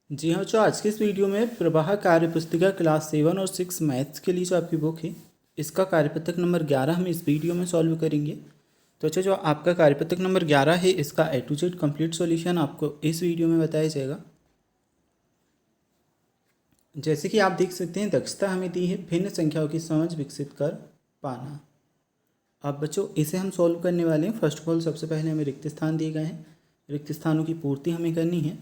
जी हाँ बच्चों, आज की इस वीडियो में प्रवाह कार्य पुस्तिका क्लास 7 और 6 मैथ्स के लिए जो आपकी बुक है इसका कार्यपत्रक नंबर 11 हम इस वीडियो में सॉल्व करेंगे। तो अच्छा, जो आपका कार्यपत्रक नंबर 11 है इसका A to Z complete solution आपको इस वीडियो में बताया जाएगा। जैसे कि आप देख सकते हैं, दक्षता हमें दी है भिन्न संख्याओं की समझ विकसित कर पाना। अब बच्चों इसे हम सॉल्व करने वाले हैं। फर्स्ट ऑफ ऑल सबसे पहले हमें रिक्त स्थान दिए गए हैं, रिक्त स्थानों की पूर्ति हमें करनी है।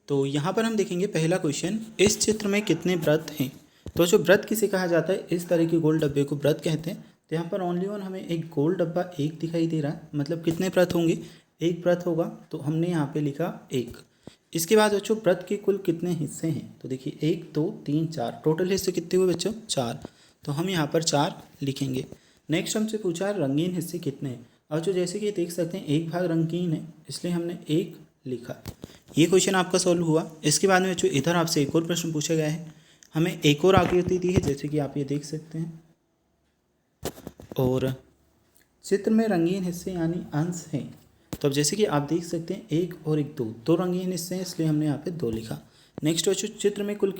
तो यहाँ पर हम देखेंगे पहला क्वेश्चन, इस चित्र में कितने वृत्त हैं। तो जो वृत्त किसे कहा जाता है, इस तरह के गोल डब्बे को वृत्त कहते हैं। तो यहाँ पर ओनली वन हमें एक गोल डब्बा एक दिखाई दे रहा है, मतलब कितने वृत्त होंगे, एक वृत्त होगा। तो हमने यहाँ पे लिखा एक। इसके बाद बच्चों वृत्त के कुल कितने हिस्से हैं, तो देखिए 1 2 3 4, टोटल हिस्से कितने हुए बच्चों, 4। तो हम यहाँ पर 4 लिखेंगे। नेक्स्ट हमसे पूछा रंगीन हिस्से कितने हैं। और जो जैसे कि देख सकते हैं एक भाग रंगीन है, इसलिए हमने एक लिखा। ये क्वेश्चन आपका सॉल्व हुआ। इसके बाद में बच्चों इधर आपसे एक और प्रश्न पूछा गया है, हमें एक और आकृति दी है जैसे कि आप ये देख सकते हैं, और चित्र में रंगीन हिस्से यानी अंश हैं। तो अब जैसे कि आप देख सकते हैं एक और एक दो रंगीन हिस्से हैं, इसलिए हमने यहाँ पे 2 लिखा। नेक्स्ट बच्चों चित्र में कुल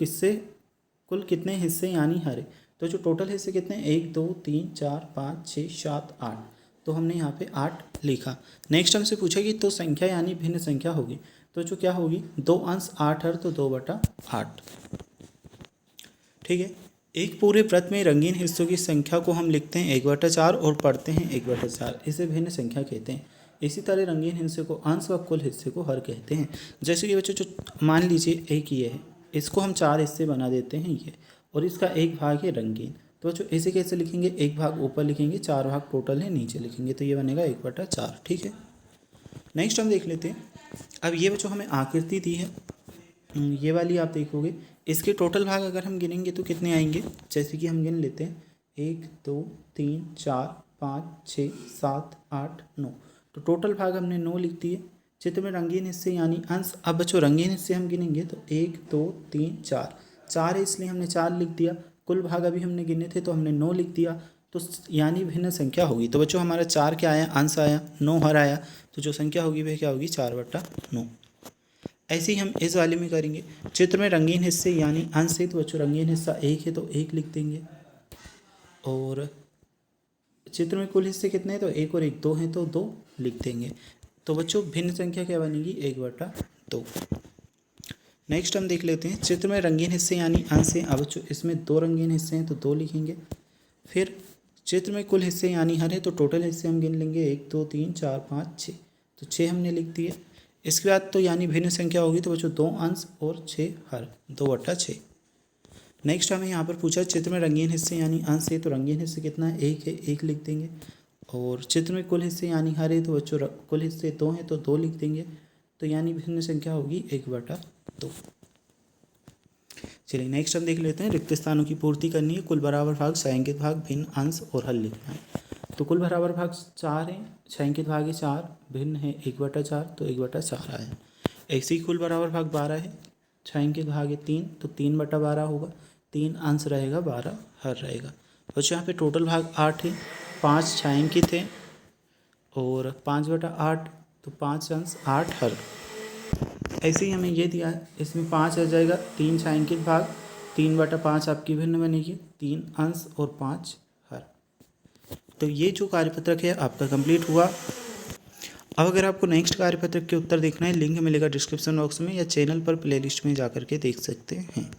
कितने हिस्से यानी हरे। तो जो टोटल हिस्से कितने हैं, 1 2 3 4 5 6 7 8, तो हमने यहाँ पे 8 लिखा। नेक्स्ट हमसे पूछा कि तो संख्या यानी भिन्न संख्या होगी। तो जो क्या होगी, 2 अंश 8 हर, तो 2/8। ठीक है। एक पूरे वृत्त में रंगीन हिस्सों की संख्या को हम लिखते हैं 1/4 और पढ़ते हैं 1/4, इसे भिन्न संख्या कहते हैं। इसी तरह रंगीन हिस्से को अंश व कुल हिस्से को हर कहते हैं। जैसे कि बच्चों जो मान लीजिए एक ये है, इसको हम 4 हिस्से बना देते हैं ये, और इसका एक भाग है रंगीन। तो बच्चों इसे कैसे लिखेंगे, एक भाग ऊपर लिखेंगे, 4 भाग टोटल है नीचे लिखेंगे, तो ये बनेगा 1/4। ठीक है। नेक्स्ट हम देख लेते हैं। अब ये बच्चों हमें आकृति दी है, ये वाली आप देखोगे, इसके टोटल भाग अगर हम गिनेंगे तो कितने आएंगे। जैसे कि हम गिन लेते हैं 1 2 3 4 5 6 7 8 9, तो टोटल भाग हमने 9 लिख दिए। चित्र में रंगीन हिस्से यानी अंश। अब बच्चों रंगीन हिस्से हम गिनेंगे तो 1 2 3 4 है, इसलिए हमने 4 लिख दिया। कुल भाग अभी हमने गिने थे तो हमने 9 लिख दिया, तो यानी भिन्न संख्या होगी। तो बच्चों हमारा 4 क्या आया, अंश आया, 9 हर आया, तो जो संख्या होगी वह क्या होगी, 4/9। ऐसे ही हम इस वाले में करेंगे। चित्र में रंगीन हिस्से यानी अंश है, तो बच्चों रंगीन हिस्सा 1 है तो 1 लिख देंगे। और चित्र में कुल हिस्से कितने हैं, तो 1 और 1 2 हैं, तो 2 लिख देंगे। तो बच्चों भिन्न संख्या क्या बनेगी, 1/2। नेक्स्ट हम देख लेते हैं, चित्र में रंगीन हिस्से यानी अंश है। अब बच्चों इसमें 2 रंगीन हिस्से हैं तो 2 लिखेंगे। फिर चित्र में कुल हिस्से यानी हर है, तो टोटल हिस्से हम गिन लेंगे 1 2 3 4 5 6, तो 6 हमने लिख दिए। इसके बाद तो यानी भिन्न संख्या होगी, तो बच्चों 2 अंश और 6 हर, 2/6। नेक्स्ट हमें यहाँ पर पूछा चित्र में रंगीन हिस्से यानी अंश है, तो रंगीन हिस्से कितना है, 1 है, 1 लिख देंगे। और चित्र में कुल हिस्से यानी हर है, तो बच्चों कुल हिस्से 2 हैं तो 2 लिख देंगे, तो यानी भिन्न संख्या होगी 1/2। चलिए नेक्स्ट हम देख लेते हैं, रिक्त स्थानों की पूर्ति करनी है। कुल बराबर भाग, छायांकित भाग, भिन्न अंश और हल लिखना है। तो कुल बराबर भाग 4 है, छायांकित भाग है 4, भिन्न है 1/4, तो 1/4 आया। ऐसे ही कुल बराबर भाग 12 है, छायांकित भाग है 3, तो 3/12 होगा, 3 अंश रहेगा, 12 हर रहेगा। बच्चों यहाँ पे टोटल भाग 8 है, 5 छायांकित है और 5/8, तो 5 अंश 8 हर। ऐसे ही हमें ये दिया है, इसमें 5 आ जाएगा, 3 छायांकित भाग, 3/5 आपकी भिन्न बनेगी, 3 अंश और 5 हर। तो ये जो कार्यपत्रक है आपका कंप्लीट हुआ। अब अगर आपको नेक्स्ट कार्यपत्रक के उत्तर देखना है, लिंक मिलेगा डिस्क्रिप्शन बॉक्स में, या चैनल पर प्लेलिस्ट में जाकर के देख सकते हैं।